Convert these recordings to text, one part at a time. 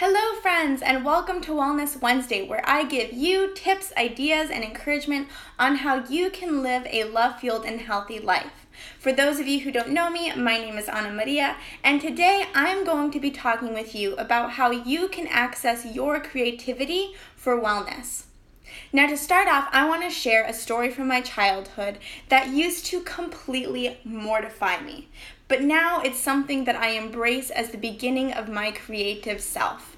Hello, friends, and welcome to Wellness Wednesday, where I give you tips, ideas, and encouragement on how you can live a love-fueled and healthy life. For those of you who don't know me, my name is Ana Maria, and today I'm going to be talking with you about how you can access your creativity for wellness. Now, to start off, I want to share a story from my childhood that used to completely mortify me, but now it's something that I embrace as the beginning of my creative self.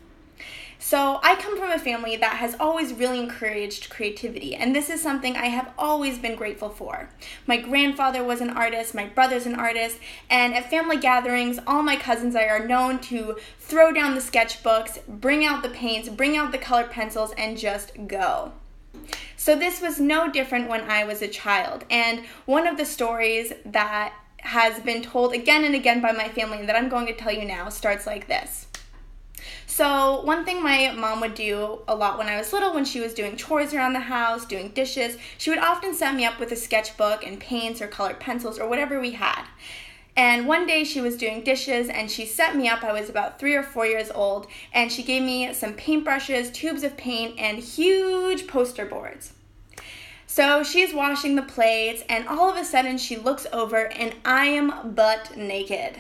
So I come from a family that has always really encouraged creativity, and this is something I have always been grateful for. My grandfather was an artist, my brother's an artist, and at family gatherings, all my cousins are known to throw down the sketchbooks, bring out the paints, bring out the colored pencils, and just go. So this was no different when I was a child, and one of the stories that has been told again and again by my family and that I'm going to tell you now starts like this. So one thing my mom would do a lot when I was little, when she was doing chores around the house, doing dishes, she would often set me up with a sketchbook and paints or colored pencils or whatever we had. And one day she was doing dishes and she set me up. I was about 3 or 4 years old, and she gave me some paintbrushes, tubes of paint, and huge poster boards. So she's washing the plates, and all of a sudden she looks over and I am butt naked.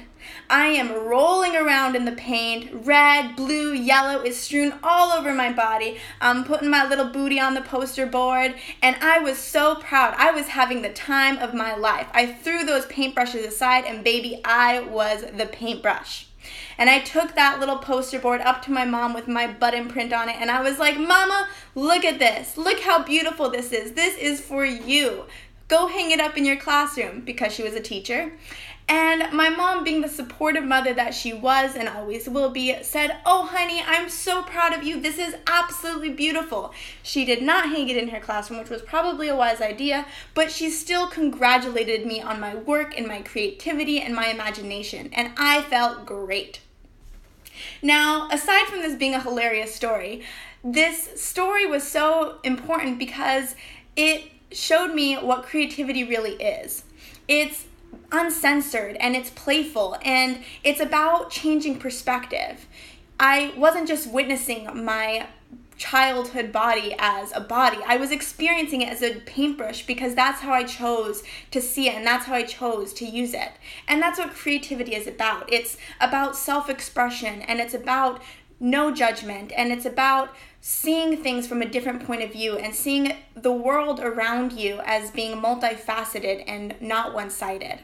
I am rolling around in the paint. Red, blue, yellow is strewn all over my body. I'm putting my little booty on the poster board, and I was so proud. I was having the time of my life. I threw those paintbrushes aside, and baby, I was the paintbrush. And I took that little poster board up to my mom with my butt imprint on it, and I was like, "Mama, look at this. Look how beautiful this is. This is for you. Go hang it up in your classroom," because she was a teacher. And my mom, being the supportive mother that she was and always will be, said, "Oh, honey, I'm so proud of you. This is absolutely beautiful." She did not hang it in her classroom, which was probably a wise idea, but she still congratulated me on my work and my creativity and my imagination, and I felt great. Now, aside from this being a hilarious story, this story was so important because it showed me what creativity really is. It's uncensored and it's playful and it's about changing perspective. I wasn't just witnessing my childhood body as a body. I was experiencing it as a paintbrush because that's how I chose to see it and that's how I chose to use it. And that's what creativity is about. It's about self-expression, and it's about no judgment, and it's about seeing things from a different point of view and seeing the world around you as being multifaceted and not one-sided.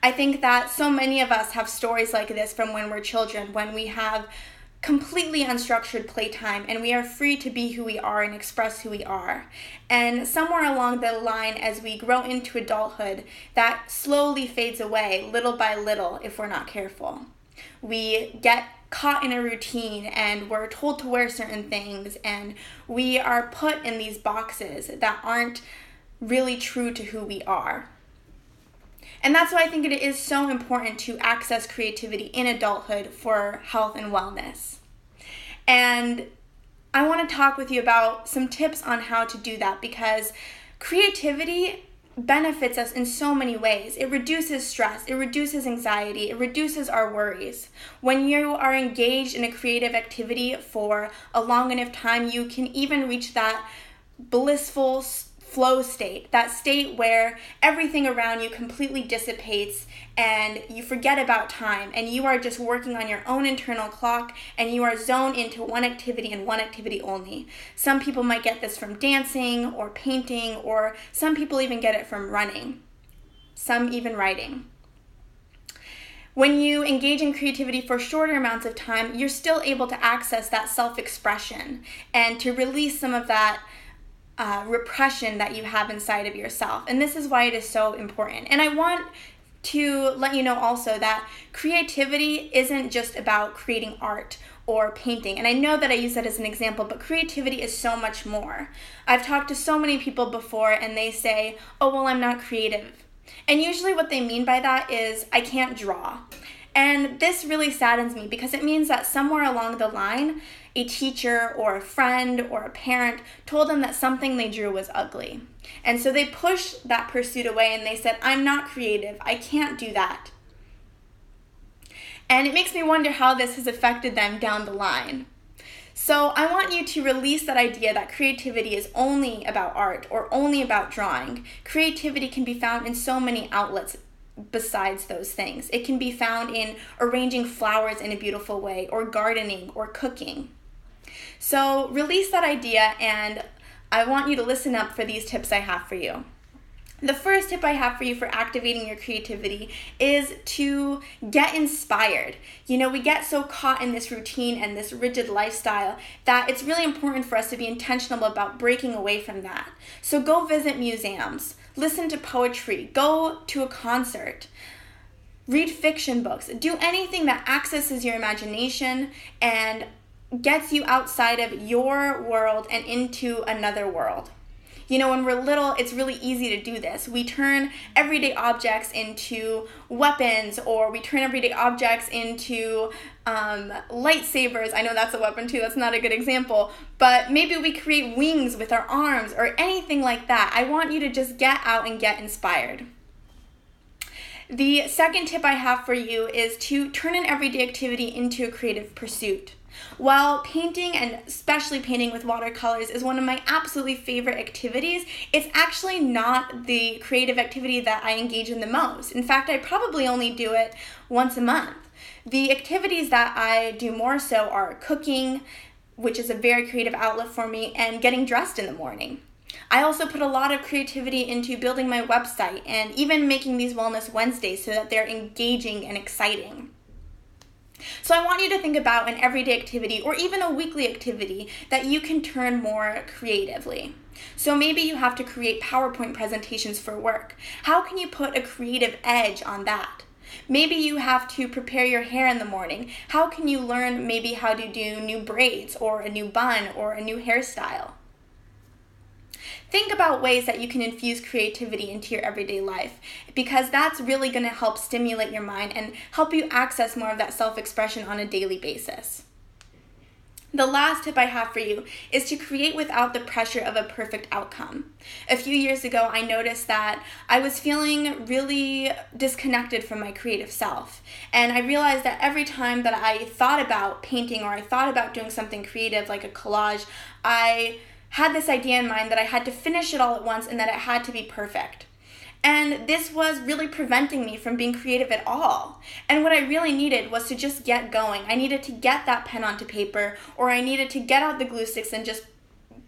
I think that so many of us have stories like this from when we're children, when we have completely unstructured playtime and we are free to be who we are and express who we are. And somewhere along the line, as we grow into adulthood, that slowly fades away little by little if we're not careful. We get caught in a routine and we're told to wear certain things, and we are put in these boxes that aren't really true to who we are. And that's why I think it is so important to access creativity in adulthood for health and wellness. And I want to talk with you about some tips on how to do that, because creativity benefits us in so many ways. It reduces stress, it reduces anxiety, it reduces our worries. When you are engaged in a creative activity for a long enough time, you can even reach that blissful flow state, that state where everything around you completely dissipates and you forget about time and you are just working on your own internal clock and you are zoned into one activity and one activity only. Some people might get this from dancing or painting, or some people even get it from running, some even writing. When you engage in creativity for shorter amounts of time, you're still able to access that self-expression and to release some of that repression that you have inside of yourself. And this is why it is so important. And I want to let you know also that creativity isn't just about creating art or painting. And I know that I use that as an example, but creativity is so much more. I've talked to so many people before and they say, "Oh, well, I'm not creative." And usually what they mean by that is, "I can't draw." And this really saddens me because it means that somewhere along the line, a teacher or a friend or a parent told them that something they drew was ugly. And so they pushed that pursuit away and they said, "I'm not creative. I can't do that." And it makes me wonder how this has affected them down the line. So I want you to release that idea that creativity is only about art or only about drawing. Creativity can be found in so many outlets besides those things. It can be found in arranging flowers in a beautiful way, or gardening, or cooking. So release that idea, and I want you to listen up for these tips I have for you. The first tip I have for you for activating your creativity is to get inspired. You know, we get so caught in this routine and this rigid lifestyle that it's really important for us to be intentional about breaking away from that. So go visit museums, listen to poetry, go to a concert, read fiction books, do anything that accesses your imagination and gets you outside of your world and into another world. You know, when we're little, it's really easy to do this. We turn everyday objects into weapons, or we turn everyday objects into lightsabers. I know that's a weapon too, that's not a good example, but maybe we create wings with our arms or anything like that. I want you to just get out and get inspired. The second tip I have for you is to turn an everyday activity into a creative pursuit. While painting, and especially painting with watercolors, is one of my absolutely favorite activities, it's actually not the creative activity that I engage in the most. In fact, I probably only do it once a month. The activities that I do more so are cooking, which is a very creative outlet for me, and getting dressed in the morning. I also put a lot of creativity into building my website and even making these Wellness Wednesdays so that they're engaging and exciting. So I want you to think about an everyday activity or even a weekly activity that you can turn more creatively. So maybe you have to create PowerPoint presentations for work. How can you put a creative edge on that? Maybe you have to prepare your hair in the morning. How can you learn maybe how to do new braids or a new bun or a new hairstyle? Think about ways that you can infuse creativity into your everyday life, because that's really going to help stimulate your mind and help you access more of that self-expression on a daily basis. The last tip I have for you is to create without the pressure of a perfect outcome. A few years ago, I noticed that I was feeling really disconnected from my creative self. And I realized that every time that I thought about painting or I thought about doing something creative like a collage, I had this idea in mind that I had to finish it all at once and that it had to be perfect. And this was really preventing me from being creative at all. And what I really needed was to just get going. I needed to get that pen onto paper, or I needed to get out the glue sticks and just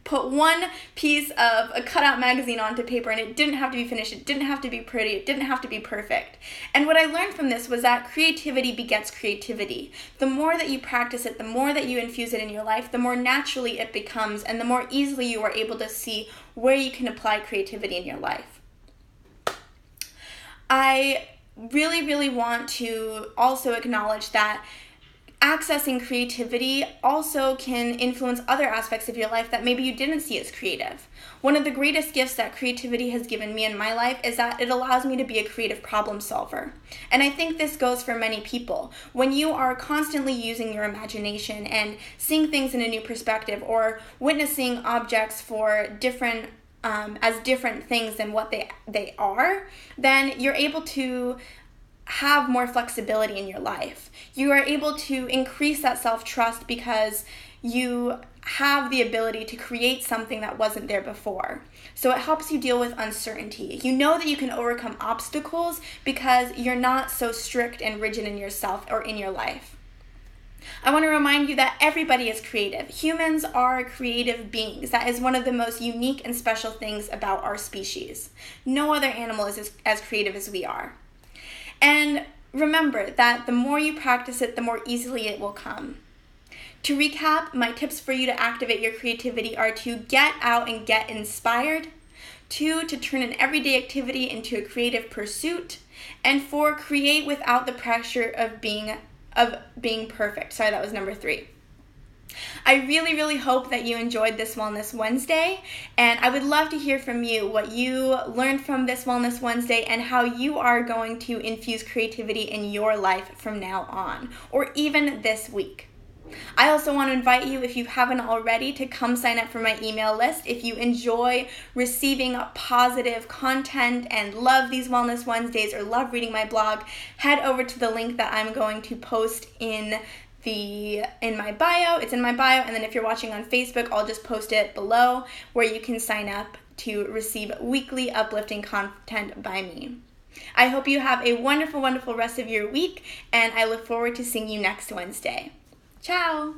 put one piece of a cutout magazine onto paper, and it didn't have to be finished, it didn't have to be pretty, it didn't have to be perfect. And what I learned from this was that creativity begets creativity. The more that you practice it, the more that you infuse it in your life, the more naturally it becomes, and the more easily you are able to see where you can apply creativity in your life. I really, really want to also acknowledge that accessing creativity also can influence other aspects of your life that maybe you didn't see as creative. One of the greatest gifts that creativity has given me in my life is that it allows me to be a creative problem solver. And I think this goes for many people. When you are constantly using your imagination and seeing things in a new perspective, or witnessing objects for different things than what they are, then you're able to have more flexibility in your life. You are able to increase that self-trust because you have the ability to create something that wasn't there before. So it helps you deal with uncertainty. You know that you can overcome obstacles because you're not so strict and rigid in yourself or in your life. I want to remind you that everybody is creative. Humans are creative beings. That is one of the most unique and special things about our species. No other animal is as creative as we are. And remember that the more you practice it, the more easily it will come. To recap, my tips for you to activate your creativity are to get out and get inspired, 2, to turn an everyday activity into a creative pursuit, and 4, create without the pressure of being perfect. Sorry, that was number 3. I really, really hope that you enjoyed this Wellness Wednesday, and I would love to hear from you what you learned from this Wellness Wednesday and how you are going to infuse creativity in your life from now on, or even this week. I also want to invite you, if you haven't already, to come sign up for my email list. If you enjoy receiving positive content and love these Wellness Wednesdays or love reading my blog, head over to the link that I'm going to post in my bio. It's in my bio, and then if you're watching on Facebook, I'll just post it below where you can sign up to receive weekly uplifting content by me. I hope you have a wonderful, wonderful rest of your week, and I look forward to seeing you next Wednesday. Ciao!